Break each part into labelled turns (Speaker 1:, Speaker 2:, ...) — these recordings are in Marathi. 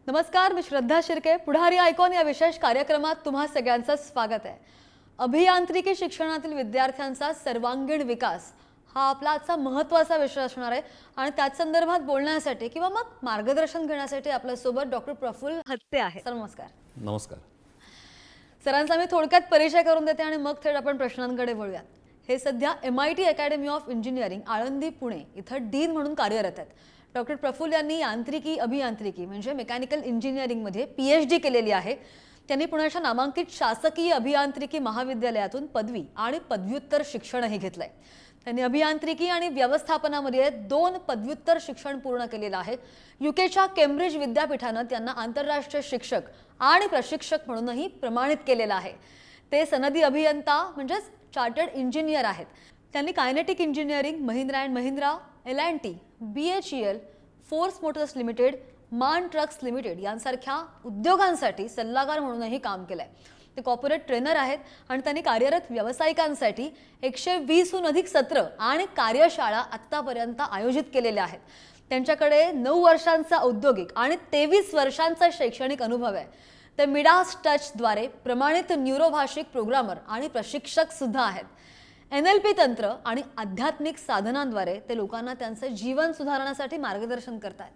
Speaker 1: नमस्कार, मी श्रद्धा शिर्के. पुढारी आयकॉन या विशेष कार्यक्रमात तुम्हा सगळ्यांचं स्वागत आहे. अभियांत्रिकी शिक्षणातील विद्यार्थ्यांचा सर्वांगीण विकास हा आपला आजचा महत्त्वाचा विषय असणार आहे आणि त्याच संदर्भात बोलण्यासाठी किंवा मग मार्गदर्शन घेण्यासाठी आपल्यासोबत डॉक्टर प्रफुल्ल हत्ते आहे. सर नमस्कार.
Speaker 2: नमस्कार.
Speaker 1: सरांचा मी थोडक्यात परिचय करून देते आणि मग थेट आपण प्रश्नांकडे वळूयात. हे सध्या MIT academy of engineering Alandi Pune इथं डीन म्हणून कार्यरत आहेत. डॉक्टर प्रफुल्ल यांनी अभियांत्रिकी म्हणजे मेकॅनिकल इंजिनिअरिंगमध्ये PhD केलेली आहे. त्यांनी पुण्याच्या नामांकित शासकीय अभियांत्रिकी महाविद्यालयातून पदवी आणि पदव्युत्तर शिक्षणही घेतलंय. त्यांनी अभियांत्रिकी आणि व्यवस्थापनामध्ये 2 पदव्युत्तर शिक्षण पूर्ण केलेलं आहे. UKच्या केम्ब्रिज विद्यापीठानं त्यांना आंतरराष्ट्रीय शिक्षक आणि प्रशिक्षक म्हणूनही प्रमाणित केलेलं आहे. ते सनदी अभियंता म्हणजेच चार्टर्ड इंजिनियर आहेत. त्यांनी kinetic engineering, Mahindra and Mahindra, L&T, BHEL, force Motors limited, मान ट्रक्स लिमिटेड यांसारख्या उद्योगांसाठी सल्लागार म्हणूनही काम केलंय. ते कॉर्पोरेट ट्रेनर आहेत आणि त्यांनी कार्यरत व्यावसायिकांसाठी 120हून अधिक सत्र आणि कार्यशाळा आत्तापर्यंत आयोजित केलेल्या आहेत. त्यांच्याकडे 9 वर्षांचा औद्योगिक आणि 23 वर्षांचा शैक्षणिक अनुभव आहे. ते मिडास टचद्वारे प्रमाणित न्यूरोभाषिक प्रोग्रामर आणि प्रशिक्षक सुद्धा आहेत. NLP तंत्र आणि आध्यात्मिक साधनांद्वारे ते लोकांना त्यांचं जीवन सुधारण्यासाठी मार्गदर्शन करतात.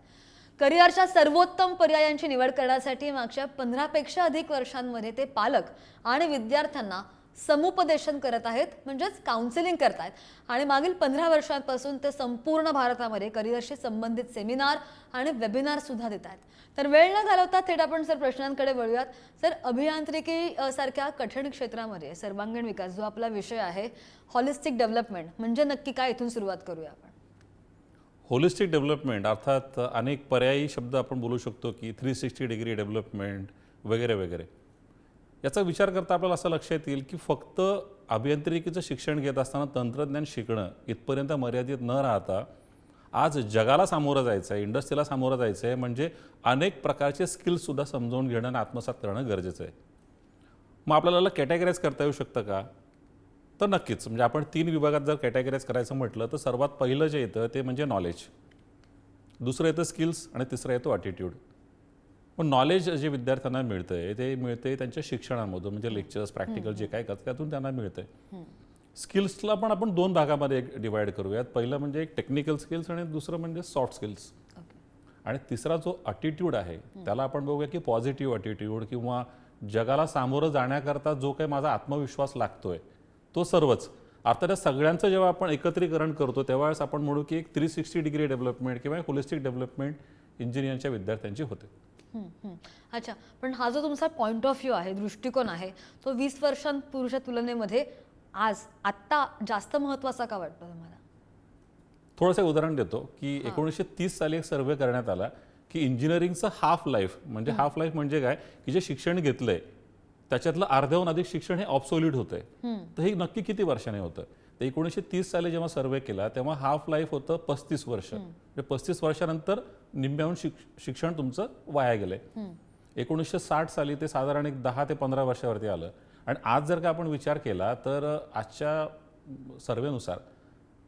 Speaker 1: करिअरच्या सर्वोत्तम पर्यायांची निवड करण्यासाठी मागच्या 15पेक्षा अधिक वर्षांमध्ये ते पालक आणि विद्यार्थ्यांना समुपदेशन करत आहेत, म्हणजेच काउन्सिलिंग करतात. आणि मागील 15 वर्षांपासून ते संपूर्ण भारतामध्ये करिअरशी संबंधित सेमिनार आणि वेबिनार सुद्धा देत आहेत. तर वेळ न घालवता थेट आपण सर प्रश्नांकडे वळूयात. सर, अभियांत्रिकी सारख्या कठीण क्षेत्रामध्ये सर्वांगीण विकास जो आपला विषय आहे, हॉलिस्टिक डेव्हलपमेंट म्हणजे नक्की काय, इथून सुरुवात करूया आपण.
Speaker 2: होलिस्टिक डेव्हलपमेंट अर्थात अनेक पर्यायी शब्द आपण बोलू शकतो की 360 डिग्री डेव्हलपमेंट वगैरे वगैरे. याचा विचार करता आपल्याला असं लक्षात येईल की फक्त अभियांत्रिकीचं शिक्षण घेत असताना तंत्रज्ञान शिकणं इथपर्यंत मर्यादित न राहता आज जगाला सामोरं जायचं आहे, इंडस्ट्रीला सामोरं जायचं आहे, म्हणजे अनेक प्रकारचे स्किल्ससुद्धा समजावून घेणं आणि आत्मसात करणं गरजेचं आहे. मग आपल्याला कॅटेगराईज करता येऊ शकतं का? तर नक्कीच. म्हणजे आपण 3 विभागात जर कॅटेगराईज करायचं म्हटलं तर सर्वात पहिलं जे येतं ते म्हणजे नॉलेज, दुसरं येतं स्किल्स आणि तिसरं येतो ॲटिट्यूड. पण नॉलेज जे विद्यार्थ्यांना मिळतं आहे ते मिळते त्यांच्या शिक्षणामधून, म्हणजे लेक्चर्स, प्रॅक्टिकल जे काय करतात त्यातून त्यांना मिळतं आहे. स्किल्सला पण आपण 2 भागामध्ये डिवाइड करूयात. पहिलं म्हणजे एक टेक्निकल स्किल्स आणि दुसरं म्हणजे सॉफ्ट स्किल्स. आणि तिसरा जो ॲटिट्यूड आहे त्याला आपण बघूया की पॉझिटिव्ह ॲटिट्यूड किंवा जगाला सामोरं जाण्याकरता जो काही माझा आत्मविश्वास लागतोय तो सर्वच. अर्थात या सगळ्यांचं जेव्हा आपण एकत्रीकरण करतो तेव्हाच आपण म्हणू की एक 360 डिग्री डेव्हलपमेंट किंवा होलिस्टिक डेव्हलपमेंट इंजिनिअरिंगच्या विद्यार्थ्यांची होते.
Speaker 1: अच्छा, पण हा जो तुमचा पॉइंट ऑफ व्ह्यू आहे, दृष्टिकोन आहे, तो 20 वर्षांपूर्वीच्या तुलनेमध्ये आत्ता जास्त महत्त्वाचा का वाटतो तुम्हाला?
Speaker 2: थोडंसं उदाहरण देतो की 1930 साली एक सर्वे करण्यात आला की इंजिनिअरिंगचं हाफ लाईफ म्हणजे काय की जे शिक्षण घेतलंय त्याच्यातलं अर्ध्याहून अधिक शिक्षण हे ऑब्सोल्यूट होतंय. तर हे नक्की किती वर्षाने होतं? तर 1930 साली जेव्हा सर्वे केला तेव्हा हाफ लाईफ होतं 35 वर्ष. म्हणजे 35 वर्षानंतर निम्म्याहून शिक्षण तुमचं वाया गेलंय. 1960 साली ते साधारण एक 10 ते 15 वर्षावरती आलं. आणि आज जर का आपण विचार केला तर आजच्या सर्वेनुसार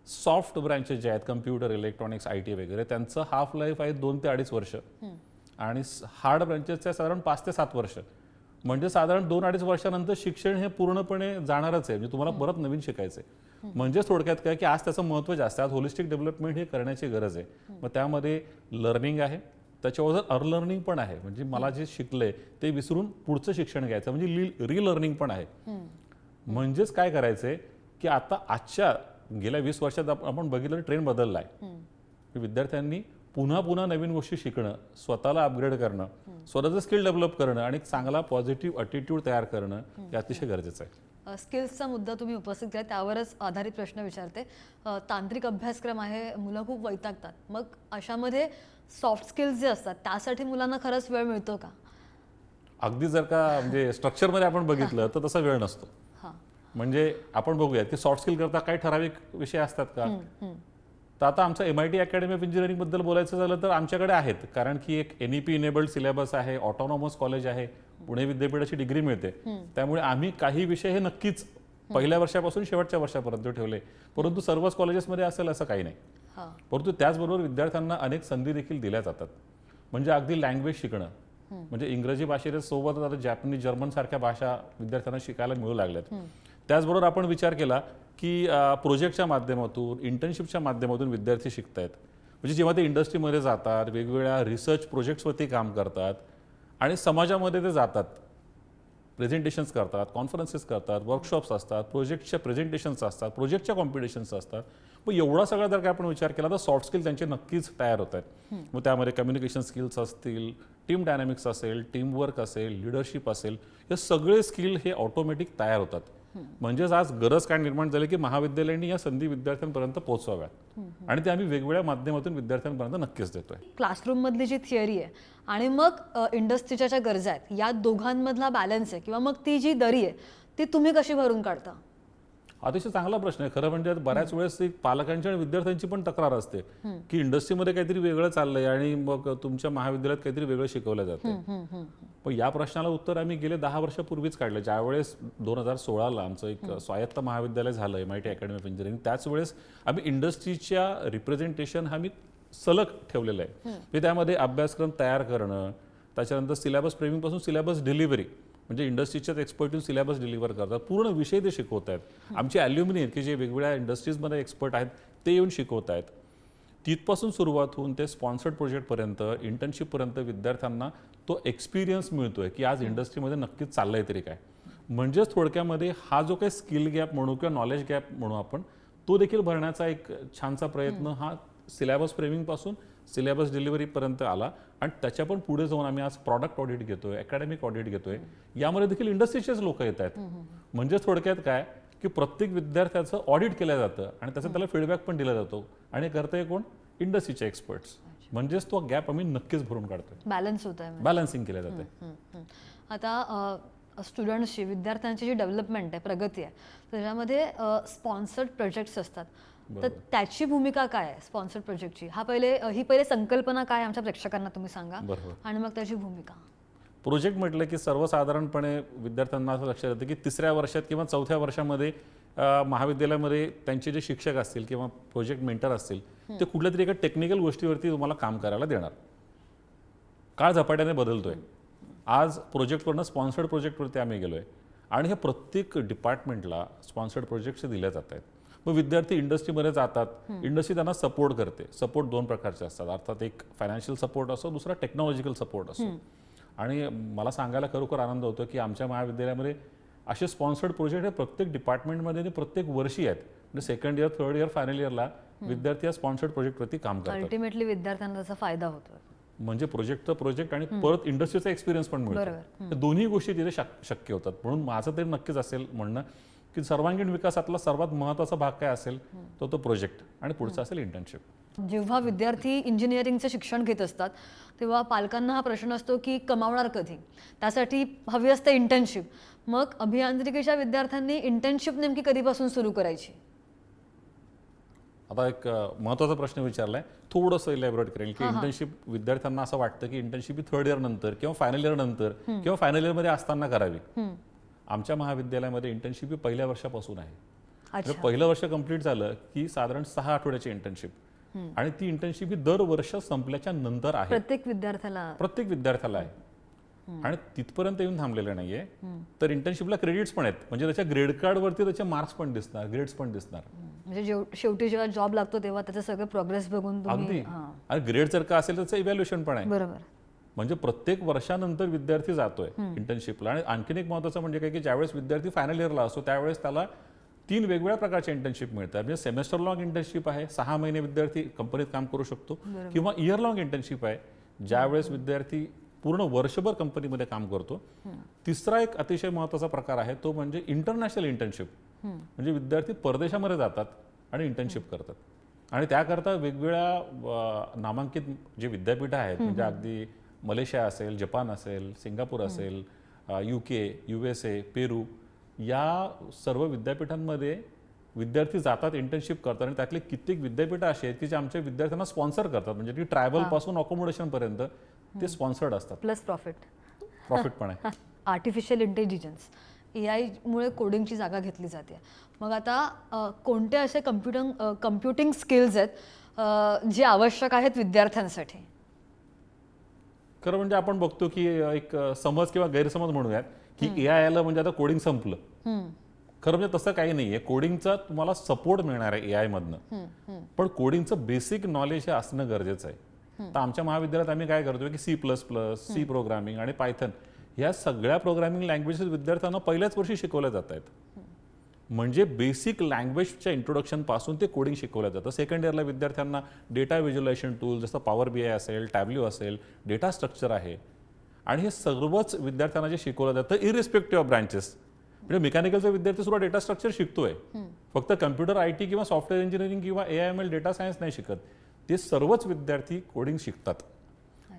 Speaker 2: सॉफ्ट ब्रँचेस जे आहेत, कम्प्युटर, इलेक्ट्रॉनिक्स, IT वगैरे, त्यांचं हाफ लाईफ आहे 2 ते 2.5 वर्ष आणि हार्ड ब्रँचेसचं साधारण 5 ते 7 वर्ष. म्हणजे साधारण 2-2.5 वर्षानंतर शिक्षण हे पूर्णपणे जाणारच आहे. म्हणजे तुम्हाला परत नवीन शिकायचं आहे. म्हणजे थोडक्यात काय की आज त्याचं महत्त्व जास्त आहे. आज होलिस्टिक डेव्हलपमेंट हे करण्याची गरज आहे. मग त्यामध्ये लर्निंग आहे, त्याच्यावर अनलर्निंग पण आहे. म्हणजे मला जे शिकलंय ते विसरून पुढचं शिक्षण घ्यायचं, म्हणजे रीलर्निंग पण आहे. म्हणजेच काय करायचंय की आता आजच्या गेल्या 20 वर्षात आपण बघितलं ट्रेंड बदलला आहे. विद्यार्थ्यांनी पुन्हा नवीन गोष्टी शिकणं, स्वतःला अपग्रेड करणं, स्वतःचं स्किल डेव्हलप करणं आणि एक चांगला पॉझिटिव्ह ॲटिट्यूड तयार करणं हे अतिशय गरजेचं आहे.
Speaker 1: स्किल्सचा मुद्दा तुम्ही उपस्थित केला, त्यावरच आधारित प्रश्न विचारते. तांत्रिक अभ्यासक्रम आहे, मुलं खूप वैतागतात. मग अशामध्ये सॉफ्ट स्किल्स जे असतात त्यासाठी मुलांना खरंच वेळ मिळतो का?
Speaker 2: अगदी जर का म्हणजे स्ट्रक्चरमध्ये आपण बघितलं तर तसा वेळ नसतो. म्हणजे आपण बघूयात की सॉफ्ट स्किल करता काही ठराविक विषय असतात का? तर आता आमचं MIT अकॅडमी ऑफ इंजिनिअरिंगबद्दल बोलायचं झालं तर आमच्याकडे आहेत. कारण की एक NEP इनेबल्ड सिलेबस आहे, ऑटोनॉमस कॉलेज आहे, पुणे विद्यापीठाची डिग्री मिळते. त्यामुळे आम्ही काही विषय हे नक्कीच पहिल्या वर्षापासून शेवटच्या वर्षापर्यंत ठेवले. परंतु सर्वच कॉलेजेसमध्ये असेल असं काही नाही. परंतु त्याचबरोबर विद्यार्थ्यांना अनेक संधी देखील दिल्या जातात. म्हणजे अगदी लँग्वेज शिकणं, म्हणजे इंग्रजी भाषेसोबत आता जॅपनीज जर्मन सारख्या भाषा विद्यार्थ्यांना शिकायला मिळू लागल्यात. त्याचबरोबर आपण विचार केला की प्रोजेक्टच्या माध्यमातून इंटर्नशिपच्या माध्यमातून विद्यार्थी शिकतायत. म्हणजे जेव्हा ते इंडस्ट्रीमध्ये जातात, वेगवेगळ्या रिसर्च प्रोजेक्ट्सवरती काम करतात आणि समाजामध्ये ते जातात, प्रेझेंटेशन्स करतात, कॉन्फरन्सेस करतात, वर्कशॉप्स असतात, प्रोजेक्टच्या प्रेझेंटेशन्स असतात, प्रोजेक्टच्या कॉम्पिटिशन्स असतात. मग एवढा सगळा जर का आपण विचार केला तर सॉफ्ट स्किल त्यांचे नक्कीच तयार होत आहेत. मग त्यामध्ये कम्युनिकेशन स्किल्स असतील, टीम डायनॅमिक्स असेल, टीमवर्क असेल, लिडरशिप असेल, हे सगळे स्किल हे ऑटोमॅटिक तयार होतात. म्हणजेच आज गरज काय निर्माण झाली की महाविद्यालयांनी या संधी विद्यार्थ्यांपर्यंत पोहोचवाव्यात आणि ते आम्ही वेगवेगळ्या माध्यमातून विद्यार्थ्यांपर्यंत नक्कीच देतोय.
Speaker 1: क्लासरूममधली जी थिअरी आहे आणि मग इंडस्ट्रीच्या ज्या गरजा आहेत, या दोघांमधला बॅलन्स आहे किंवा मग ती जी दरी आहे ती तुम्ही कशी भरून काढता?
Speaker 2: अतिशय चांगला प्रश्न आहे. खरं म्हणजे बऱ्याच वेळेस पालकांची आणि विद्यार्थ्यांची पण तक्रार असते की इंडस्ट्रीमध्ये काहीतरी वेगळं चाललंय आणि मग तुमच्या महाविद्यालयात काहीतरी वेगळं शिकवलं जातं. पण या प्रश्नाला उत्तर आम्ही गेले 10 वर्षापूर्वीच काढलं. ज्यावेळेस 2016ला आमचं एक स्वायत्त महाविद्यालय झालं MIT अकॅडमी ऑफ इंजिनिअरिंग, त्याच वेळेस आम्ही इंडस्ट्रीच्या रिप्रेझेंटेशन हा मी सलग ठेवलेलं आहे. म्हणजे त्यामध्ये अभ्यासक्रम तयार करणं, त्याच्यानंतर सिलेबस फ्रेमिंगपासून सिलेबस डिलिव्हरी, म्हणजे इंडस्ट्रीच्याच एक्सपर्ट येऊन सिलेबस डिलिव्हर करतात, पूर्ण विषय ते शिकवत आहेत. आमचे ॲल्युमिनी आहेत की जे वेगवेगळ्या इंडस्ट्रीजमध्ये एक्सपर्ट आहेत ते येऊन शिकवत आहेत. तिथपासून सुरुवात होऊन ते स्पॉन्सर्ड प्रोजेक्टपर्यंत, इंटर्नशिपपर्यंत विद्यार्थ्यांना तो एक्सपिरियन्स मिळतोय की आज इंडस्ट्रीमध्ये नक्कीच चाललंय तरी काय. म्हणजेच थोडक्यामध्ये हा जो काही स्किल गॅप म्हणू किंवा नॉलेज गॅप म्हणू आपण, तो देखील भरण्याचा एक छानसा प्रयत्न हा सिलेबस फ्रेमिंगपासून सिलेबस डिलिव्हरीपर्यंत आला. आणि त्याच्या पण पुढे जाऊन आम्ही आज प्रॉडक्ट ऑडिट घेतोय, अकॅडमिक ऑडिट घेतोय, यामध्ये देखील इंडस्ट्रीचेच लोक येत आहेत. म्हणजे थोडक्यात काय की प्रत्येक विद्यार्थ्याचं ऑडिट केलं जातं आणि त्याचा त्याला फीडबॅक पण दिला जातो आणि करतंय कोण? इंडस्ट्रीचे एक्सपर्ट्स. म्हणजेच तो गॅप आम्ही नक्कीच भरून काढतोय,
Speaker 1: बॅलन्स होत आहे,
Speaker 2: बॅलन्सिंग केलं जातंय.
Speaker 1: आता स्टुडंट्सची, विद्यार्थ्यांची जी डेव्हलपमेंट आहे, प्रगती आहे, त्याच्यामध्ये स्पॉन्सर्ड प्रोजेक्ट्स असतात. तर त्याची भूमिका काय आहे स्पॉन्सर्ड प्रोजेक्टची? ही पहिले संकल्पना काय आमच्या प्रेक्षकांना तुम्ही सांगा आणि मग त्याची भूमिका.
Speaker 2: प्रोजेक्ट म्हटलं की सर्वसाधारणपणे विद्यार्थ्यांना असं लक्षात येतं की 3ऱ्या वर्षात किंवा 4थ्या वर्षामध्ये महाविद्यालयामध्ये त्यांचे जे शिक्षक असतील किंवा प्रोजेक्ट मेंटर असतील ते कुठल्या तरी एका टेक्निकल गोष्टीवरती तुम्हाला काम करायला देणार. काळ झपाट्याने बदलतोय. आज प्रोजेक्टवरनं स्पॉन्सर्ड प्रोजेक्टवरती आम्ही गेलोय आणि हे प्रत्येक डिपार्टमेंटला स्पॉन्सर्ड प्रोजेक्ट्स दिले जात आहेत. मग विद्यार्थी इंडस्ट्रीमध्ये जातात, इंडस्ट्री त्यांना सपोर्ट करते. सपोर्ट 2 प्रकारचे असतात, अर्थात एक फायनान्शियल सपोर्ट असतो, दुसरा टेक्नॉलॉजिकल सपोर्ट असतो. आणि मला सांगायला खरोखर आनंद होतो की आमच्या महाविद्यालयामध्ये असे स्पॉन्सर्ड प्रोजेक्ट हे प्रत्येक डिपार्टमेंटमध्ये प्रत्येक वर्षी आहेत. म्हणजे second year, third year, final इयरला विद्यार्थी या स्पॉन्सर्ड प्रोजेक्टवरती काम करतात.
Speaker 1: अल्टिमेटली विद्यार्थ्यांना त्याचा फायदा होतो.
Speaker 2: म्हणजे प्रोजेक्टचा प्रोजेक्ट आणि परत इंडस्ट्रीचा एक्सपिरियन्स पण मिळतो. दोन्ही गोष्टी तिथे शक्य होतात. म्हणून माझं तरी नक्कीच असेल म्हणणं की सर्वांगीण विकासातला सर्वात महत्त्वाचा भाग काय असेल तो प्रोजेक्ट आणि पुढचा असेल इंटर्नशिप.
Speaker 1: जेव्हा विद्यार्थी इंजिनिअरिंगचं शिक्षण घेत असतात तेव्हा पालकांना हा प्रश्न असतो की कमावणार कधी, त्यासाठी हवी असते इंटर्नशिप. मग अभियांत्रिकीच्या विद्यार्थ्यांनी इंटर्नशिप नेमकी कधीपासून सुरू करायची?
Speaker 2: आता एक महत्त्वाचा प्रश्न विचारलाय, थोडंसं इलॅबोरेट करेल की इंटर्नशिप विद्यार्थ्यांना असं वाटतं की इंटर्नशिप ही 3rd इयर नंतर किंवा फायनल इयर नंतर किंवा फायनल इयरमध्ये असताना करावी. आमच्या महाविद्यालयामध्ये इंटर्नशिप ही पहिल्या वर्षापासून आहे. पहिलं वर्ष कंप्लीट झालं की साधारण 6 आठवड्याची इंटर्नशिप आणि ती इंटर्नशिप ही दर वर्ष संपल्याच्या नंतर आहे.
Speaker 1: प्रत्येक विद्यार्थ्याला आहे
Speaker 2: आणि तिथपर्यंत येऊन थांबलेलं नाहीये. तर इंटर्नशिपला क्रेडिट्स पण आहेत, म्हणजे त्याच्या ग्रेड कार्डवरती त्याचे मार्क्स पण दिसणार, ग्रेड्स पण दिसणार.
Speaker 1: म्हणजे शेवटी जेव्हा जॉब लागतो तेव्हा त्याचं सगळं प्रोग्रेस बघून
Speaker 2: अगदी. आणि ग्रेड जर का असेल त्याचं इव्हॅल्युएशन पण आहे.
Speaker 1: बरोबर.
Speaker 2: म्हणजे प्रत्येक वर्षानंतर विद्यार्थी जातोय इंटर्नशिपला. आणि आणखीन एक महत्त्वाचं म्हणजे काय की ज्यावेळेस विद्यार्थी फायनल इयरला असतो त्यावेळेस त्याला 3 वेगवेगळ्या प्रकारच्या इंटर्नशिप मिळतात. म्हणजे सेमेस्टर लॉंग इंटर्नशिप आहे, 6 महिने विद्यार्थी कंपनीत काम करू शकतो, किंवा इयर लॉंग इंटर्नशिप आहे ज्यावेळेस विद्यार्थी पूर्ण वर्षभर कंपनीमध्ये काम करतो. तिसरा एक अतिशय महत्त्वाचा प्रकार आहे तो म्हणजे इंटरनॅशनल इंटर्नशिप. म्हणजे विद्यार्थी परदेशामध्ये जातात आणि इंटर्नशिप करतात आणि त्याकरता वेगवेगळ्या नामांकित जे विद्यापीठ आहेत, म्हणजे अगदी मलेशिया असेल, जपान असेल, सिंगापूर असेल, UK, USA, पेरू, या सर्व विद्यापीठांमध्ये विद्यार्थी जातात, इंटर्नशिप करतात. आणि त्यातले कित्येक विद्यापीठ असे आहेत की जे आमच्या विद्यार्थ्यांना स्पॉन्सर करतात. म्हणजे की ट्रॅव्हल पासून अकोमोडेशन पर्यंत ते स्पॉन्सर्ड असतात.
Speaker 1: प्लस प्रॉफिट
Speaker 2: पण आहे.
Speaker 1: आर्टिफिशियल इंटेलिजन्स, AI मुळे कोडिंगची जागा घेतली जाते. मग आता कोणते असे कम्प्युटिंग स्किल्स आहेत जे आवश्यक आहेत विद्यार्थ्यांसाठी?
Speaker 2: खरं म्हणजे आपण बघतो की एक समज किंवा गैरसमज म्हणूयात की AI आलं म्हणजे आता कोडिंग संपलं. खरं म्हणजे तसं काही नाहीये. कोडिंगचा तुम्हाला सपोर्ट मिळणार आहे AI मधनं, पण कोडिंगचं बेसिक नॉलेज हे असणं गरजेचं आहे. तर आमच्या महाविद्यालयात आम्ही काय करतोय की C++, प्रोग्रामिंग आणि पायथन या सगळ्या प्रोग्रामिंग लँग्वेजेस विद्यार्थ्यांना पहिल्याच वर्षी शिकवल्या जात आहेत. म्हणजे बेसिक लँग्वेजच्या इंट्रोडक्शन पासून ते कोडिंग शिकवलं जातं. सेकंड इयरला विद्यार्थ्यांना डेटा व्हिज्युअलायझेशन टूल जसं पॉवर BI असेल, टॅब्ल्यू असेल, डेटा स्ट्रक्चर आहे आणि हे सर्वच विद्यार्थ्यांना जे शिकवलं जातं इरिस्पेक्टिव्ह ऑफ ब्रँचेस. म्हणजे मेकॅनिकलचा विद्यार्थी सुद्धा डेटा स्ट्रक्चर शिकतोय. फक्त कम्प्युटर IT किंवा सॉफ्टवेअर इंजिनिअरिंग किंवा AIML डेटा सायन्स नाही शिकत. ते सर्वच विद्यार्थी कोडिंग शिकतात.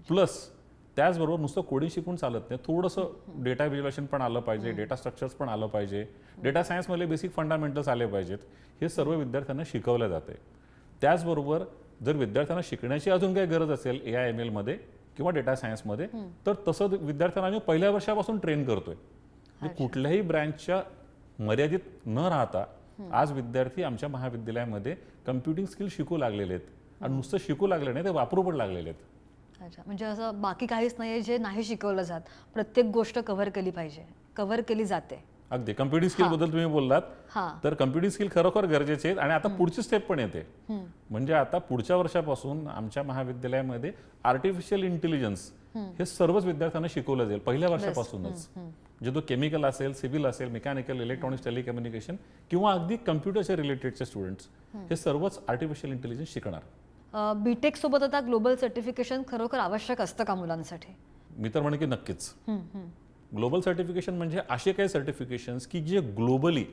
Speaker 2: प्लस त्याचबरोबर नुसतं कोडिंग शिकून चालत नाही, थोडंसं डेटा व्हिज्युअलायझेशन पण आलं पाहिजे, डेटा स्ट्रक्चर्स पण आलं पाहिजे, डेटा सायन्समधले बेसिक फंडामेंटल्स आले पाहिजेत. हे सर्व विद्यार्थ्यांना शिकवलं जाते. त्याचबरोबर जर विद्यार्थ्यांना शिकण्याची अजून काही गरज असेल AIML मध्ये किंवा डेटा सायन्समध्ये, तर तसं विद्यार्थ्यांना आम्ही पहिल्या वर्षापासून ट्रेन करतोय. कुठल्याही ब्रँचच्या मर्यादित न राहता आज विद्यार्थी आमच्या महाविद्यालयामध्ये कम्प्युटिंग स्किल शिकू लागलेले आहेत. आणि नुसतं शिकू लागले नाही, ते वापरू पण लागलेले आहेत.
Speaker 1: अच्छा, म्हणजे असं बाकी काहीच नाही जे नाही शिकवलं जात. प्रत्येक गोष्ट कव्हर केली पाहिजे, कव्हर केली जाते.
Speaker 2: अगदी कम्प्युटिंग स्किल बद्दल तुम्ही बोललात, तर कम्प्युटिंग स्किल खरोखर गरजेचे आहेत. आणि आता पुढची स्टेप पण येते. म्हणजे आता पुढच्या वर्षापासून आमच्या महाविद्यालयामध्ये आर्टिफिशियल इंटेलिजन्स हे सर्वच विद्यार्थ्यांना शिकवलं जाईल पहिल्या वर्षापासूनच. जे तो केमिकल असेल, सिव्हिल असेल, मेकॅनिकल, इलेक्ट्रॉनिक्स, टेलिकम्युनिकेशन किंवा अगदी कम्प्युटरच्या रिलेटेडचे स्टुडंट्स हे सर्वच आर्टिफिशियल इंटेलिजन्स शिकणार.
Speaker 1: बीटेक सोबत आता ग्लोबल सर्टिफिकेशन खरोखर आवश्यक असतं का मुलांसाठी?
Speaker 2: मी तर म्हणेन की नक्कीच. ग्लोबल सर्टिफिकेशन म्हणजे असे काही सर्टिफिकेशन्स की जे ग्लोबली,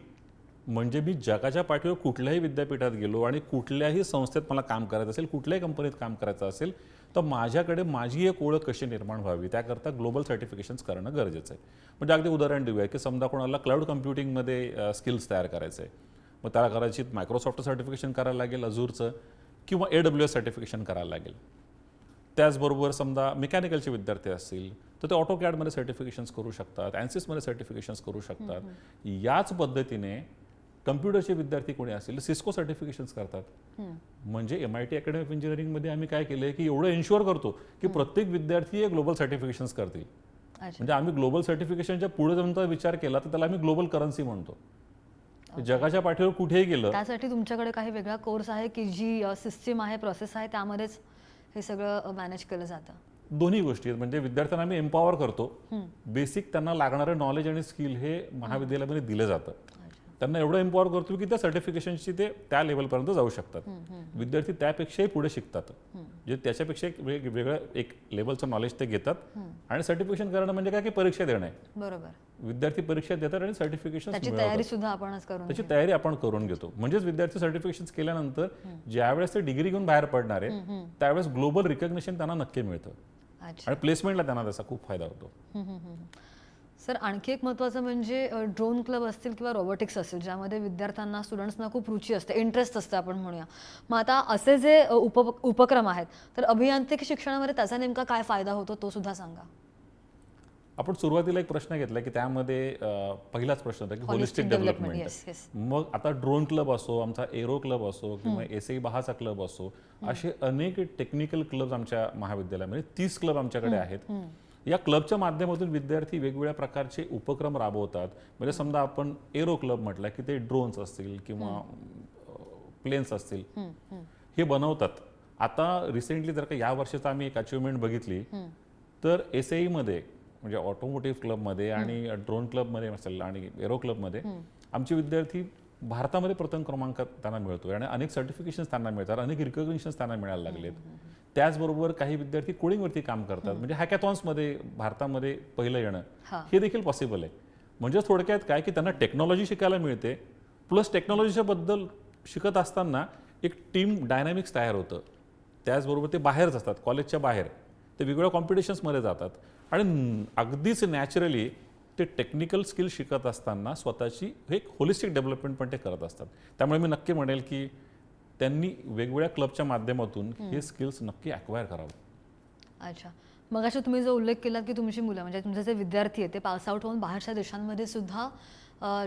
Speaker 2: म्हणजे मी जगाच्या पाठीवर कुठल्याही विद्यापीठात गेलो आणि कुठल्याही संस्थेत मला काम करायचं असेल, कुठल्याही कंपनीत काम करायचं असेल, तर माझ्याकडे माझी एक ओळख कशी निर्माण व्हावी त्याकरता ग्लोबल सर्टिफिकेशन्स करणं गरजेचं आहे. म्हणजे अगदी उदाहरण देऊया की समजा कोणाला क्लाउड कम्प्युटिंगमध्ये स्किल्स तयार करायचं आहे, मग त्याला कदाचित मायक्रोसॉफ्ट सर्टिफिकेशन करायला लागेल अझूरचं, किंवा AWS सर्टिफिकेशन करायला लागेल. त्याचबरोबर समजा मेकॅनिकलचे विद्यार्थी असतील तर ते AutoCADमध्ये सर्टिफिकेशन्स करू शकतात, ANSYSमध्ये सर्टिफिकेशन्स करू शकतात. याच पद्धतीने कम्प्युटरचे विद्यार्थी कोणी असतील सिस्को सर्टिफिकेशन्स करतात. म्हणजे MIT अकॅडमी ऑफ इंजिनिअरिंगमध्ये आम्ही काय केलंय की एवढं एन्श्युअर करतो की प्रत्येक विद्यार्थी हे ग्लोबल सर्टिफिकेशन्स करतील. म्हणजे आम्ही ग्लोबल सर्टिफिकेशनच्या पुढे जाऊन विचार केला तर त्याला आम्ही ग्लोबल करन्सी म्हणतो. जगाच्या पाठीवर कुठेही गेलं.
Speaker 1: त्यासाठी तुमच्याकडे काही वेगळा कोर्स आहे की जी सिस्टीम आहे, प्रोसेस आहे, त्यामध्येच हे सगळं मॅनेज केलं जातं?
Speaker 2: दोन्ही गोष्टी आहेत. म्हणजे विद्यार्थ्यांना आम्ही एम्पॉवर करतो. बेसिक त्यांना लागणारं नॉलेज आणि स्किल हे महाविद्यालयामध्ये दिलं जातं. त्यांना एवढं एम्पॉवर करतो की त्या सर्टिफिकेशनची ते त्या लेवलपर्यंत जाऊ शकतात. विद्यार्थी त्यापेक्षाही पुढे शिकतात. जे त्याच्यापेक्षा एक वेगळं एक लेवलचं नॉलेज ते घेतात. आणि सर्टिफिकेशन करणं म्हणजे काय की परीक्षा देणं आहे.
Speaker 1: बरोबर.
Speaker 2: विद्यार्थी परीक्षा देतात आणि सर्टिफिकेशन
Speaker 1: त्याची तयारी सुद्धा आपणच करून
Speaker 2: त्याची तयारी आपण करून घेतो. म्हणजेच विद्यार्थी सर्टिफिकेशन केल्यानंतर ज्यावेळेस ते डिग्री घेऊन बाहेर पडणार आहे त्यावेळेस ग्लोबल रिकॉग्निशन त्यांना नक्की मिळतं. आणि प्लेसमेंटला त्यांना त्याचा खूप फायदा होतो.
Speaker 1: सर, आणखी एक महत्त्वाचं म्हणजे ड्रोन क्लब असतील किंवा रोबोटिक्स असतील ज्यामध्ये विद्यार्थ्यांना, स्टुडंट्सना खूप रुची असते, इंटरेस्ट असतं आपण म्हणूया. मग आता असे जे उपक्रम आहेत तर अभियांत्रिकी शिक्षणामध्ये त्याचा नेमका काय फायदा होतो तो सुद्धा सांगा.
Speaker 2: आपण सुरुवातीला एक प्रश्न घेतला की त्यामध्ये पहिलाच प्रश्न होता की होलिस्टिक डेव्हलपमेंट. मग आता ड्रोन क्लब असो, आमचा एरो क्लब असो किंवा SAE बहाचा क्लब असो, असे अनेक टेक्निकल क्लब आमच्या महाविद्यालयामध्ये 30 क्लब आमच्याकडे आहेत. या क्लबच्या माध्यमातून विद्यार्थी वेगवेगळ्या प्रकारचे उपक्रम राबवतात. म्हणजे समजा आपण एरो क्लब म्हटलं की ते ड्रोन्स असतील किंवा प्लेन्स असतील हे बनवतात. आता रिसेंटली जर का या वर्षाचा आम्ही एक अचिव्हमेंट बघितली तर SAE मध्ये म्हणजे ऑटोमोटिव्ह क्लबमध्ये आणि ड्रोन क्लबमध्ये असेल आणि एरो क्लबमध्ये आमचे विद्यार्थी भारतामध्ये प्रथम क्रमांक त्यांना मिळतोय आणि अनेक सर्टिफिकेशन्स त्यांना मिळतात, अनेक रिकॉग्निशन्स त्यांना मिळायला लागलेत. त्याचबरोबर काही विद्यार्थी कोडिंगवरती काम करतात. म्हणजे हॅकॅथॉन्समध्ये भारतामध्ये पहिलं येणं हे देखील पॉसिबल आहे. म्हणजे थोडक्यात काय की त्यांना टेक्नॉलॉजी शिकायला मिळते, प्लस टेक्नॉलॉजीच्या बद्दल शिकत असताना एक टीम डायनॅमिक्स तयार होतं. त्याचबरोबर ते बाहेरच असतात, कॉलेजच्या बाहेर ते वेगवेगळ्या कॉम्पिटिशन्समध्ये जातात आणि अगदीच नॅचरली ते टेक्निकल स्किल शिकत असताना स्वतःची एक होलिस्टिक डेव्हलपमेंट पण ते करत असतात. त्यामुळे मी नक्की म्हणेल की त्यांनी वेगवेगळ्या क्लबच्या माध्यमातून हे स्किल्स नक्की अक्वायर करावं.
Speaker 1: अच्छा, मग अशा तुम्ही जो उल्लेख केला की तुमची मुलं म्हणजे तुमचे जे विद्यार्थी आहेत ते पास आउट होऊन बाहेरच्या देशांमध्ये सुद्धा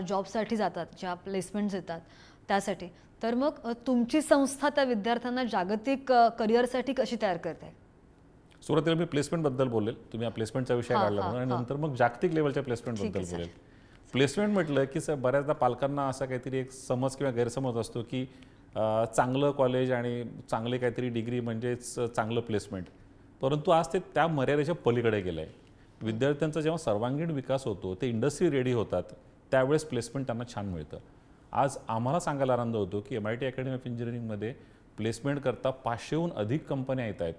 Speaker 1: जॉबसाठी जातात, ज्या प्लेसमेंट्स येतात त्यासाठी, तर मग तुमची संस्था त्या विद्यार्थ्यांना जागतिक करिअरसाठी कशी तयार करते?
Speaker 2: सुरुवातीला मी प्लेसमेंटबद्दल बोलेल, तुम्ही प्लेसमेंटचा विषय काढला म्हणून, आणि नंतर मग जागतिक लेवलच्या प्लेसमेंटबद्दल बोलेल. प्लेसमेंट म्हटलं की बऱ्याचदा पालकांना असा काहीतरी एक समज किंवा गैरसमज असतो की चांगलं कॉलेज आणि चांगले काहीतरी डिग्री म्हणजेच चांगलं प्लेसमेंट, परंतु आज ते त्या मर्यादेच्या पलीकडे गेलं आहे. विद्यार्थ्यांचा जेव्हा सर्वांगीण विकास होतो, ते इंडस्ट्री रेडी होतात, त्यावेळेस प्लेसमेंट त्यांना छान मिळतं. आज आम्हाला सांगायला आनंद होतो की MIT अकॅडमी ऑफ इंजिनिअरिंगमध्ये प्लेसमेंट करता 500हून अधिक कंपन्या येत आहेत.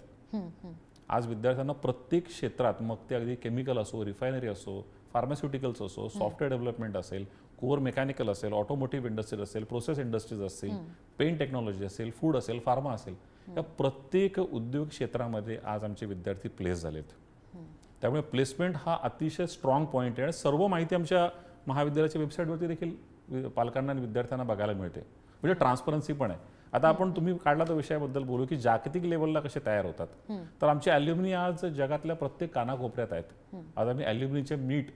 Speaker 2: आज विद्यार्थ्यांना प्रत्येक क्षेत्रात, मग ते अगदी केमिकल असो, रिफायनरी असो, फार्मास्युटिकल्स असो, सॉफ्टवेअर डेव्हलपमेंट असेल, कोर मेकॅनिकल असेल, ऑटोमोटिव्ह इंडस्ट्रीज असेल, प्रोसेस इंडस्ट्रीज असतील, पेंट टेक्नॉलॉजी असेल, फूड असेल, फार्मा असेल, या प्रत्येक उद्योग क्षेत्रामध्ये आज आमचे विद्यार्थी प्लेस झालेत. त्यामुळे प्लेसमेंट हा अतिशय स्ट्रॉंग पॉईंट आहे आणि सर्व माहिती आमच्या महाविद्यालयाच्या वेबसाईटवरती देखील पालकांना आणि विद्यार्थ्यांना बघायला मिळते. म्हणजे ट्रान्सपरन्सी पण आहे. आता आपण तुम्ही काढला त्या विषयाबद्दल बोलू की जागतिक लेवलला कसे तयार होतात. तर आमचे ॲल्युमिनी आज जगातल्या प्रत्येक कानाकोपऱ्यात आहेत. आज आम्ही ॲल्युमिनीचे मीट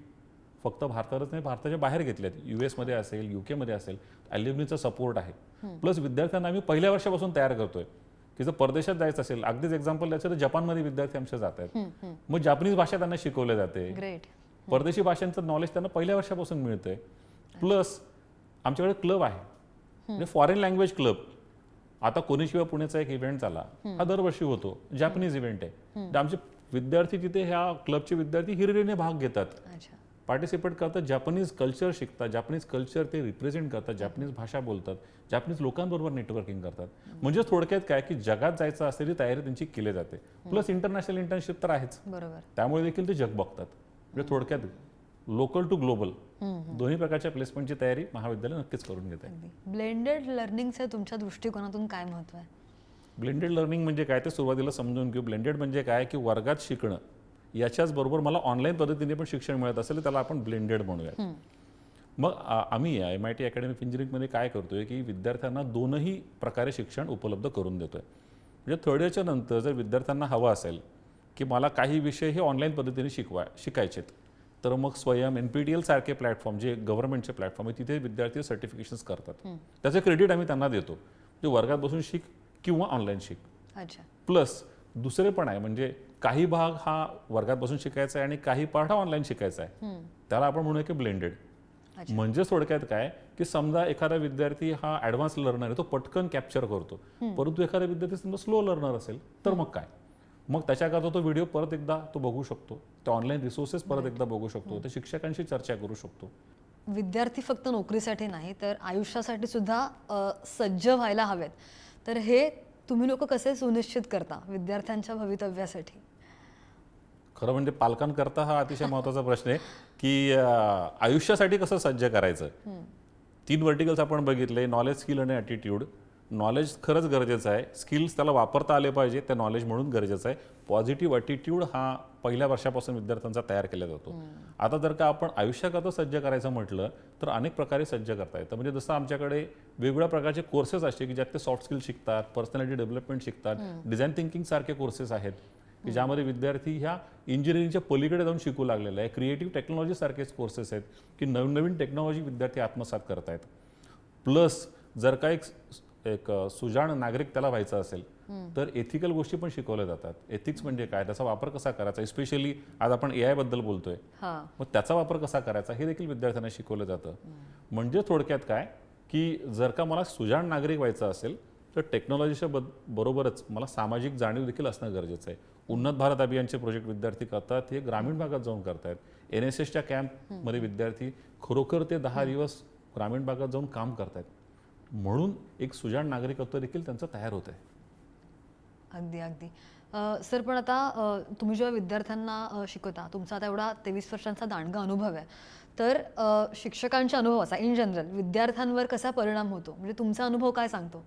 Speaker 2: फक्त भारतातच नाही, भारताच्या बाहेर घेतलेत. US मध्ये असेल, UK मध्ये असेल, ॲल्युमिनीचा सपोर्ट आहे. प्लस विद्यार्थ्यांना आम्ही पहिल्या वर्षापासून तयार करतोय की जर परदेशात जायचं असेल, अगदीच एक्झाम्पल द्यायचं तर जपानमध्ये विद्यार्थी आमचे जात आहेत. मग जापनीज भाषा त्यांना शिकवली जाते. परदेशी भाषांचं नॉलेज त्यांना पहिल्या वर्षापासून मिळतंय. प्लस आमच्याकडे क्लब आहे, म्हणजे फॉरेन लँग्वेज क्लब. आता कोनिशिवा पुण्याचा एक इव्हेंट झाला, हा दरवर्षी होतो, जॅपनीज इव्हेंट आहे. आमचे विद्यार्थी तिथे ह्या क्लबचे विद्यार्थी हिरिरीने भाग घेतात, पार्टिसिपेट करतात, जॅपनीज कल्चर शिकतात, जॅपनीज कल्चर ते रिप्रेझेंट करतात, जॅपनीज भाषा बोलतात, जॅपनीज लोकांबरोबर नेटवर्किंग करतात. म्हणजे थोडक्यात काय की जगात जायचं असलेली तयारी त्यांची केली जाते. प्लस इंटरनॅशनल इंटर्नशिप तर आहेच, त्यामुळे देखील ते जग बघतात. म्हणजे थोडक्यात लोकल टू ग्लोबल दोन्ही प्रकारच्या प्लेसमेंटची तयारी महाविद्यालय नक्कीच करून घेत आहे.
Speaker 1: ब्लेंडेड लर्निंगचं तुमच्या दृष्टिकोनातून काय महत्त्व आहे?
Speaker 2: ब्लेंडेड लर्निंग म्हणजे काय ते सुरुवातीला समजून घेऊ. ब्लेंडेड म्हणजे काय की वर्गात शिकणं याच्याच बरोबर मला ऑनलाईन पद्धतीने पण शिक्षण मिळत असेल, त्याला आपण ब्लेंडेड म्हणूयात. मग आम्ही MIT अकॅडमी ऑफ इंजिनिअरिंगमध्ये काय करतोय की विद्यार्थ्यांना दोनही प्रकारे शिक्षण उपलब्ध करून देतोय. म्हणजे थर्ड इयरच्या नंतर जर विद्यार्थ्यांना हवं असेल की मला काही विषय हे ऑनलाईन पद्धतीने शिकायचेत, तर मग स्वयं NPTEL सारखे प्लॅटफॉर्म जे गव्हर्नमेंटचे प्लॅटफॉर्म आहे, तिथे विद्यार्थी सर्टिफिकेशन्स करतात. त्याचं क्रेडिट आम्ही त्यांना देतो. म्हणजे वर्गात बसून शिक किंवा ऑनलाईन शिक. प्लस दुसरे पण आहे, म्हणजे काही भाग हा वर्गात बसून शिकायचा आहे आणि काही पार्ट हा ऑनलाईन शिकायचा आहे. त्याला आपण म्हणूया की ब्लेंडेड. म्हणजे थोडक्यात काय की समजा एखादा विद्यार्थी हा ॲडव्हान्स लर्नर आहे, तो पटकन कॅप्चर करतो, परंतु एखादा विद्यार्थी समजा स्लो लर्नर असेल तर मग काय, मग त्याच्याकरता तो व्हिडिओ परत एकदा तो बघू शकतो, तो ऑनलाईन रिसोर्सेस परत एकदा बघू शकतो, ते शिक्षकांशी चर्चा करू शकतो.
Speaker 1: विद्यार्थी फक्त नोकरीसाठी नाही तर आयुष्यासाठी सुद्धा सज्ज व्हायला हवेत. तर हे तुम्ही लोक कसे सुनिश्चित करता विद्यार्थ्यांच्या भवितव्यासाठी?
Speaker 2: खरं म्हणजे पालकांकरता हा अतिशय महत्त्वाचा प्रश्न आहे की आयुष्यासाठी कसं सज्ज करायचं. 3 व्हर्टिकल्स आपण बघितले, नॉलेज, स्किल आणि ॲटिट्यूड. नॉलेज खरंच गरजेचं आहे, स्किल्स त्याला वापरता आले पाहिजे, त्या नॉलेज म्हणून गरजेचं आहे. पॉझिटिव्ह ॲटिट्यूड हा पहिल्या वर्षापासून विद्यार्थ्यांचा तयार केला जातो. आता जर का आपण आयुष्याकरता सज्ज करायचं म्हटलं तर अनेक प्रकारे सज्ज करता येतं. म्हणजे जसं आमच्याकडे वेगवेगळ्या प्रकारचे कोर्सेस असते की ज्यात ते सॉफ्ट स्किल शिकतात, पर्सनॅलिटी डेव्हलपमेंट शिकतात, डिझाईन थिंकिंग सारखे कोर्सेस आहेत की ज्यामध्ये विद्यार्थी ह्या इंजिनिअरिंगच्या पलीकडे जाऊन शिकू लागलेला आहे. क्रिएटिव्ह टेक्नॉलॉजी सारखेच कोर्सेस आहेत की नवीन नवीन टेक्नॉलॉजी विद्यार्थी आत्मसात करत आहेत. प्लस जर का एक सुजाण नागरिक त्याला व्हायचं असेल तर एथिकल गोष्टी पण शिकवल्या जातात. एथिक्स म्हणजे काय, त्याचा वापर कसा करायचा, स्पेशली आज आपण AI बद्दल बोलतोय, मग त्याचा वापर कसा करायचा हे देखील विद्यार्थ्यांना शिकवलं जातं. म्हणजे थोडक्यात काय की जर का मला सुजाण नागरिक व्हायचं असेल तर टेक्नॉलॉजीच्या बरोबरच मला सामाजिक जाणीव देखील असणं गरजेचं आहे. उन्नत भारत अभियानचे प्रोजेक्ट विद्यार्थी करतात, हे ग्रामीण भागात जाऊन करतायत. NSSच्या कॅम्पमध्ये विद्यार्थी खरोखर ते 10 दिवस ग्रामीण भागात जाऊन काम करतायत. म्हणून एक सुजाण नागरिकत्व देखील त्यांचं तयार होत आहे.
Speaker 1: अगदी अगदी. सर पण आता तुम्ही जेव्हा विद्यार्थ्यांना शिकवता, तुमचा आता एवढा 23 वर्षांचा दांडगा अनुभव आहे, तर शिक्षकांच्या अनुभवाचा इन जनरल विद्यार्थ्यांवर कसा परिणाम होतो, म्हणजे तुमचा अनुभव काय सांगतो?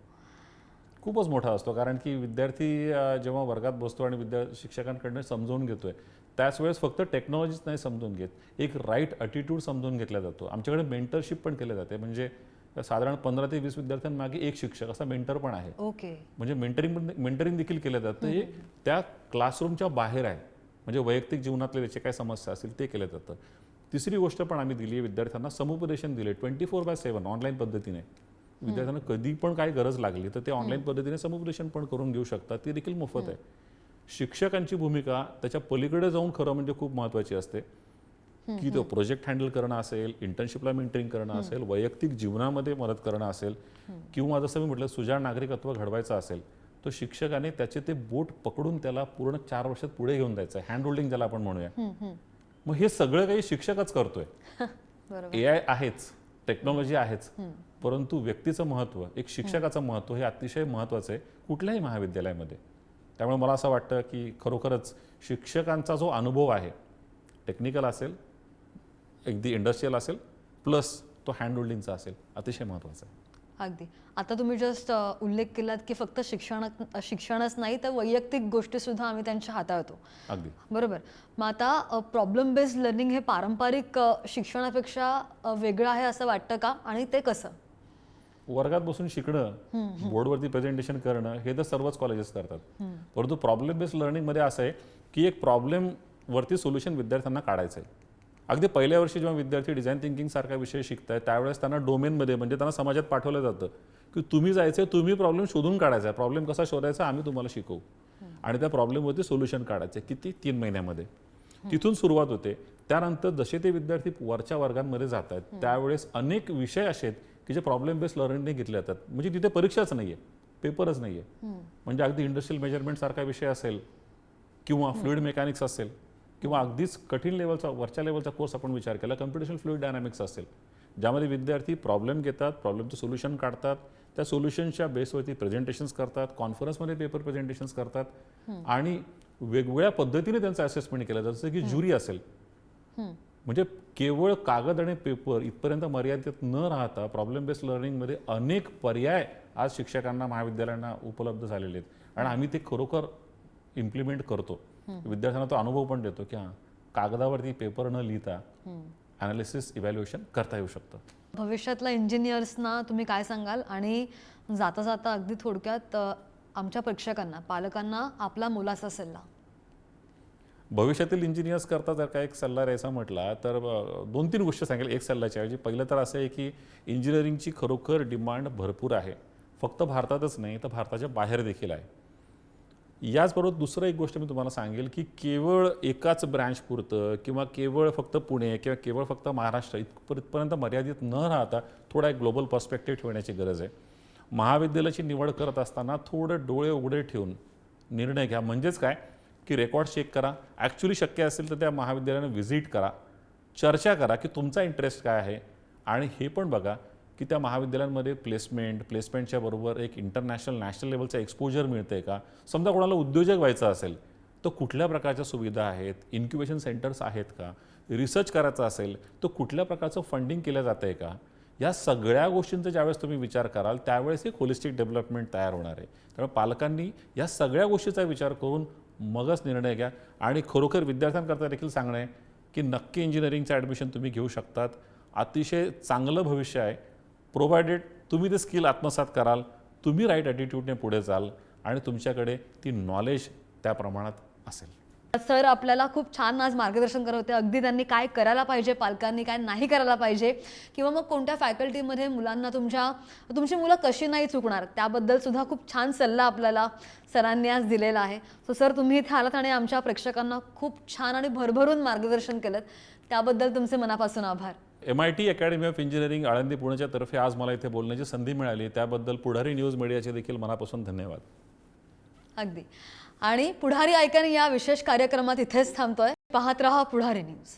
Speaker 2: खूपच मोठा असतो. कारण की विद्यार्थी जेव्हा वर्गात बसतो आणि शिक्षकांकडनं समजवून घेतोय, त्याच वेळेस फक्त टेक्नॉलॉजीच नाही समजून घेत, एक राईट ॲटिट्यूड समजून घेतला जातो. आमच्याकडे मेंटरशिप पण केले जाते. म्हणजे साधारण 15 ते 20 विद्यार्थ्यांमागे एक शिक्षक असा मेंटर पण आहे. म्हणजे मेंटरिंग देखील केलं जातं. हे त्या क्लासरूमच्या बाहेर आहे, म्हणजे वैयक्तिक जीवनातले त्याचे काय समस्या असतील ते केलं जातं. तिसरी गोष्ट पण आम्ही दिली आहे विद्यार्थ्यांना, समुपदेशन दिले 24/7 ऑनलाईन पद्धतीने. विद्यार्थ्यांना कधी पण काही गरज लागली तर ते ऑनलाईन पद्धतीने समुपदेशन पण करून घेऊ शकतात, ते देखील मोफत आहे. शिक्षकांची भूमिका त्याच्या पलीकडे जाऊन खरं म्हणजे खूप महत्त्वाची असते, की तो प्रोजेक्ट हँडल करणं असेल, इंटर्नशिपला मेंटरिंग करणं असेल, वैयक्तिक जीवनामध्ये मदत करणं असेल, किंवा जसं मी म्हटलं सुजाण नागरिकत्व घडवायचं असेल, तो शिक्षकाने त्याचे ते बोट पकडून त्याला पूर्ण 4 वर्षात पुढे घेऊन जायचं आहे, हँड होल्डिंग ज्याला आपण म्हणूया. मग हे सगळं काही शिक्षकच करतोय.
Speaker 1: बरोबर.
Speaker 2: AI आहेच, टेक्नॉलॉजी आहेच, परंतु व्यक्तीचं महत्त्व, एक शिक्षकाचं महत्त्व हे अतिशय महत्त्वाचं आहे कुठल्याही महाविद्यालयामध्ये. त्यामुळे मला असं वाटतं की खरोखरच शिक्षकांचा जो अनुभव आहे, टेक्निकल असेल, अगदी इंडस्ट्रियल असेल, प्लस तो हँड होल्डिंगचा असेल, अतिशय महत्त्वाचा आहे.
Speaker 1: अगदी. आता तुम्ही जस्ट उल्लेख केलात की फक्त शिक्षणच नाही तर वैयक्तिक गोष्टीसुद्धा आम्ही त्यांच्या हाताळतो.
Speaker 2: अगदी
Speaker 1: बरोबर. मग आता प्रॉब्लेम बेस्ड लर्निंग हे पारंपरिक शिक्षणापेक्षा वेगळं आहे असं वाटतं का, आणि ते कसं?
Speaker 2: वर्गात बसून शिकणं, बोर्डवरती प्रेझेंटेशन करणं हे तर सर्वच कॉलेजेस करतात, परंतु प्रॉब्लेम बेस्ड लर्निंगमध्ये असं आहे की एक प्रॉब्लेमवरती सोल्युशन विद्यार्थ्यांना काढायचं आहे. अगदी पहिल्या वर्षी जेव्हा विद्यार्थी डिझाईन थिंकिंग सारखा विषय शिकतायत त्यावेळेस त्यांना डोमेनमध्ये, म्हणजे त्यांना समाजात पाठवलं जातं की तुम्ही जायचं, तुम्ही प्रॉब्लेम शोधून काढायचा आहे, प्रॉब्लेम कसा शोधायचा आम्ही तुम्हाला शिकवू, आणि त्या प्रॉब्लेमवरती सोल्युशन काढायचं. किती? 3 महिन्यामध्ये. तिथून सुरुवात होते. त्यानंतर जसे ते विद्यार्थी वरच्या वर्गांमध्ये जात आहेत त्यावेळेस अनेक विषय असे आहेत की जे प्रॉब्लेम बेस्ड लर्निंगने घेतले जातात. म्हणजे तिथे परीक्षाच नाही आहे, पेपरच नाही आहे. म्हणजे अगदी इंडस्ट्रियल मेजरमेंट सारखा विषय असेल, किंवा फ्लुइड मेकॅनिक्स असेल, किंवा अगदीच कठीण लेवलचा वरच्या लेवलचा कोर्स आपण विचार केला कम्प्युटेशनल फ्लुइड डायनॅमिक्स असेल, ज्यामध्ये विद्यार्थी प्रॉब्लेम घेतात, प्रॉब्लेमचं सोल्युशन काढतात, त्या सोल्युशनच्या बेसवरती प्रेझेंटेशन्स करतात, कॉन्फरन्समध्ये पेपर प्रेझेंटेशन्स करतात, आणि वेगवेगळ्या पद्धतीने त्यांचं असेसमेंट केलं जातं. जसं की ज्युरी असेल, म्हणजे केवळ कागद आणि पेपर इथपर्यंत मर्यादित न राहता प्रॉब्लेम बेस्ड लर्निंगमध्ये अनेक पर्याय आज शिक्षकांना, महाविद्यालयांना उपलब्ध झालेले आहेत, आणि आम्ही ते खरोखर इम्प्लिमेंट करतो. विद्यार्थ्यांना तो अनुभव पण देतो की हां, कागदावरती पेपर न लिहिता ॲनालिसिस इव्हॅल्युएशन करता येऊ शकतं.
Speaker 1: भविष्यातल्या इंजिनियर्सना तुम्ही काय सांगाल, आणि जाता जाता अगदी थोडक्यात आमच्या प्रेक्षकांना, पालकांना आपला मोलाचा सल्ला?
Speaker 2: भविष्यातील इंजिनियर्स करता जर का एक सल्ला द्यायचा म्हटला तर 2-3 गोष्टी सांगेल एक सल्ल्याच्या ऐवजी. पहिलं तर असं आहे की इंजिनिअरिंगची खरोखर डिमांड भरपूर आहे, फक्त भारतातच नाही तर भारताच्या बाहेर देखील आहे. याचबरोबर दुसरं एक गोष्ट मी तुम्हाला सांगेल की केवळ एकाच ब्रँच पुरतं, किंवा केवळ फक्त पुणे, किंवा केवळ फक्त महाराष्ट्र इथपर्यंत मर्यादित न राहता थोडा एक ग्लोबल पर्स्पेक्टिव्ह ठेवण्याची गरज आहे. महाविद्यालयाची निवड करत असताना थोडं डोळे उघडे ठेवून निर्णय घ्या. म्हणजेच काय की रेकॉर्ड चेक करा, ॲक्च्युली शक्य असेल तर त्या महाविद्यालयानं व्हिजिट करा, चर्चा करा की तुमचा इंटरेस्ट काय आहे, आणि हे पण बघा की त्या महाविद्यालयांमध्ये प्लेसमेंटच्या बरोबर एक इंटरनॅशनल, नॅशनल लेवलचा एक्सपोजर मिळतं आहे का. समजा कोणाला उद्योजक व्हायचं असेल तर कुठल्या प्रकारच्या सुविधा आहेत, इन्क्युबेशन सेंटर्स आहेत का, रिसर्च करायचा असेल तर कुठल्या प्रकारचं फंडिंग केलं जातं आहे का. या सगळ्या गोष्टींचा ज्यावेळेस तुम्ही विचार कराल त्यावेळेस एक होलिस्टिक डेव्हलपमेंट तयार होणार आहे. त्यामुळे पालकांनी या सगळ्या गोष्टीचा विचार करून मगच निर्णय घ्या. आणि खरोखर विद्यार्थ्यांकरता देखील सांगणं आहे की नक्की इंजिनिअरिंगचं ॲडमिशन तुम्ही घेऊ शकतात. अतिशय चांगलं भविष्य आहे, प्रोव्हायडेड तुम्ही ते स्किल आत्मसात कराल, तुम्ही राईट ॲटिट्यूडने पुढे जाल, आणि तुमच्याकडे ती नॉलेज त्या प्रमाणात असेल.
Speaker 1: सर आपल्याला खूप छान आज मार्गदर्शन करत होते. अगदी त्यांनी काय करायला पाहिजे, पालकांनी काय नाही करायला पाहिजे, किंवा मग कोणत्या फॅकल्टीमध्ये मुलांना तुमची मुलं कशी नाही चुकणार त्याबद्दल सुद्धा खूप छान सल्ला आपल्याला सरांनी आज दिलेला आहे. सो सर तुम्ही इथे आलात आणि आमच्या प्रेक्षकांना खूप छान आणि भरभरून मार्गदर्शन केलं, त्याबद्दल तुमचे मनापासून आभार.
Speaker 2: MIT academy of engineering Alandi पुणेच्या तर्फे आज मला इथे बोलण्याची संधी मिळाली, त्याबद्दल पुढारी न्यूज मीडियाचे देखील मनापासून धन्यवाद.
Speaker 1: अगदी. आणि पुढारी ऐकन या विशेष कार्यक्रमात इथेच थांबतोय. पाहत रहा पुढारी न्यूज.